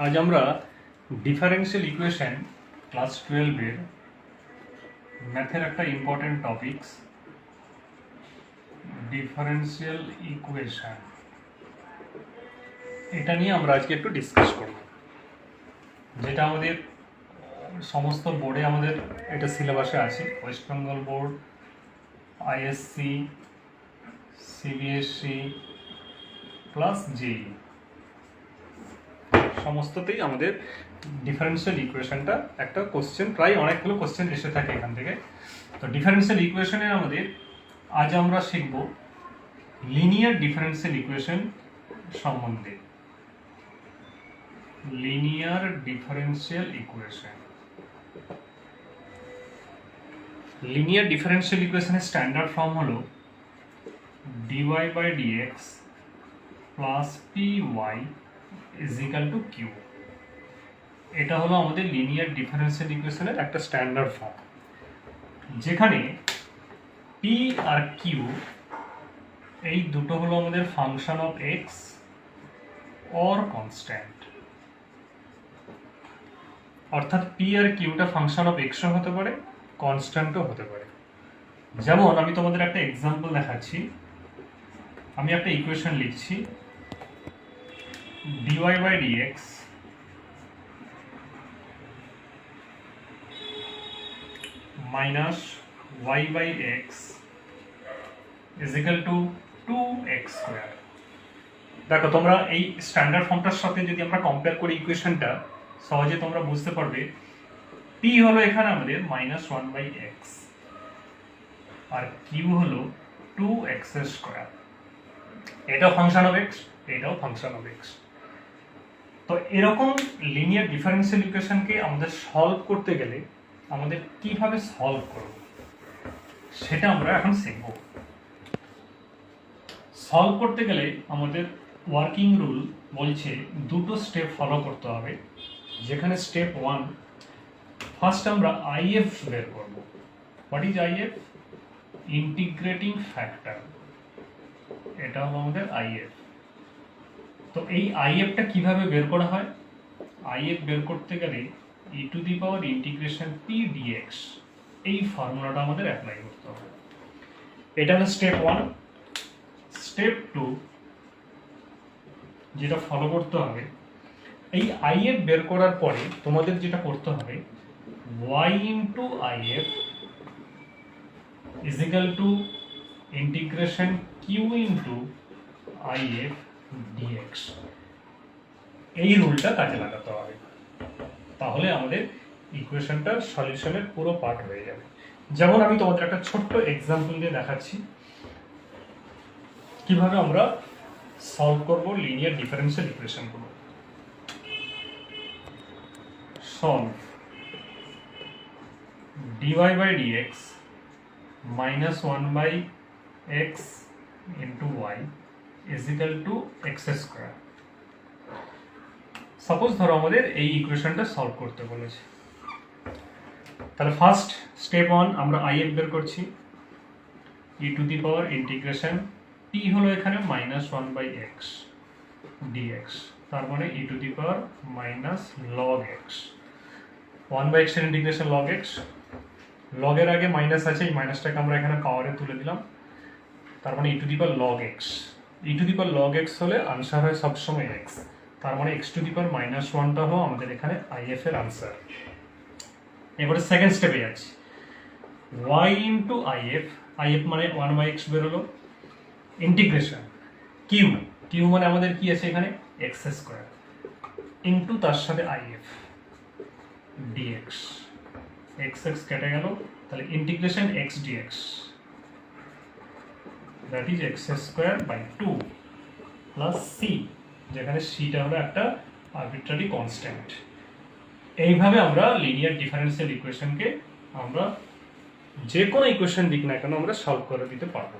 আজ আমরা differential equation class 12 এর ম্যাথের একটা ইম্পর্টেন্ট টপিকস ডিফারেন্সিয়াল ইকুয়েশন, এটা নিয়ে আমরা আজকে একটু ডিসকাস করব। যেটা আমাদের সমস্ত বোর্ডে আমাদের এটা সিলেবাসে আছে, West Bengal board, ISC, CBSE plus JEE, সমস্ততেই আমাদের ডিফারেন্সিয়াল ইকুয়েশনটা একটা কোশ্চেন, প্রায় অনেকগুলো কোশ্চেন এসে থাকে এখান থেকে। তো ডিফারেন্সিয়াল ইকুয়েশনে আমাদের আজ আমরা শিখব লিনিয়ার ডিফারেন্সিয়াল ইকুয়েশন সম্বন্ধে। Linear differential equation, linear differential ইকুয়েশনের স্ট্যান্ডার্ড ফর্ম হলো dy by dx plus py is equal to q। এটা হলো আমাদের লিনিয়ার ডিফারেন্সিয়াল ইকুয়েশনের একটা স্ট্যান্ডার্ড ফর্ম, যেখানে p আর q এই দুটো হলো আমাদের function of x or constant. অর্থাৎ p আর qটা ফাংশন অফ x ও হতে পারে, কনস্ট্যান্টও হতে পারে। যেমন আমি তোমাদের একটা এক্সাম্পল দেখাচ্ছি। আমি একটা ইকুয়েশন লিখছি, dy by dx minus y by x is equal to 2x square। দেখো তোমরা এই স্ট্যান্ডার্ড ফর্মটার সাথে যদি আমরা কম্পেয়ার করি ইকুয়েশনটা, সহজে তোমরা বুঝতে পারবে p হলো এখানে আমাদের -1 by x আর q হলো 2x স্কয়ার। এটাও ফাংশন অফ x, এটাও ফাংশন অফ x। তো এরকম লিনিয়ার ডিফারেন্সিয়াল ইকুয়েশনকে আমাদের সলভ করতে গেলে আমাদের কিভাবে সলভ করব সেটা আমরা এখন শিখব। সলভ করতে গেলে আমাদের ওয়ার্কিং রুল বলছে দুটো স্টেপ ফলো করতে হবে। যেখানে স্টেপ 1, ফার্স্ট আমরা আইএফ বের করব। What is if? Integrating factor. এটা হলো আমাদের আইএফ। তো এই আইএফটা কিভাবে বের করা হয়? আইএফ বের করতে গেলে e to the power integration p dx, এই ফর্মুলাটা আমাদের অ্যাপ্লাই করতে হবে। এটা হলো স্টেপ 1। স্টেপ 2 যেটা ফলো করতে হবে, এই আইএফ বের করার পরে তোমাদের যেটা করতে হবে y into if is equal to integration q into if dx। এই রুলটা কাজে লাগাতে হবে, তাহলে আমাদের ইকুয়েশনটার সলিউশনের পুরো পার্ট হয়ে যাবে। যেমন আমি তোমাদের একটা ছোট্ট এক্সাম্পল দিয়ে দেখাচ্ছি কিভাবে আমরা সলভ করব লিনিয়ার ডিফারেন্সিয়াল ইকুয়েশনগুলো। Solve dy by dx -1 by x into y is equal to x square। Suppose ধরো আমাদের এই ইকুয়েশনটা সলভ করতে বলেছে, তাহলে ফার্স্ট স্টেপ 1 আমরা আইএফ বের করছি, e to the power integration p হলো এখানে -1 by x dx, তার মানে e to the power log x। 1 by x এর ইন্টিগ্রেশন log x, log এর আগে মাইনাস আছে, এই মাইনাসটাকে আমরা এখানে পাওয়ারে তুলে দিলাম, তার মানে e to the power log x। e to the power log x হলে আনসার হয় সবসময় x, তার মানে x টু দি পাওয়ার -1টা হলো আমাদের এখানে আইএফ এর আনসার। এবারে সেকেন্ড স্টেপে যাচ্ছি, y ইন্টু আইএফ, আইএফ মানে 1 by x বেরোলো, ইন্টিগ্রেশন q মানে আমাদের কি আছে এখানে x স্কয়ার ইন্টু তার সাথে আইএফ dx, x কেটে গেল, তাহলে integration x dx that is x square by 2 plus c, যেখানে cটা হলো একটা আরবিট্রারি কনস্ট্যান্ট। এইভাবে আমরা লিনিয়ার ডিফারেন্সিয়াল ইকুয়েশনকে আমরা যে কোনো ইকুয়েশন দিক না কেন আমরা সলভ করে দিতে পারবো।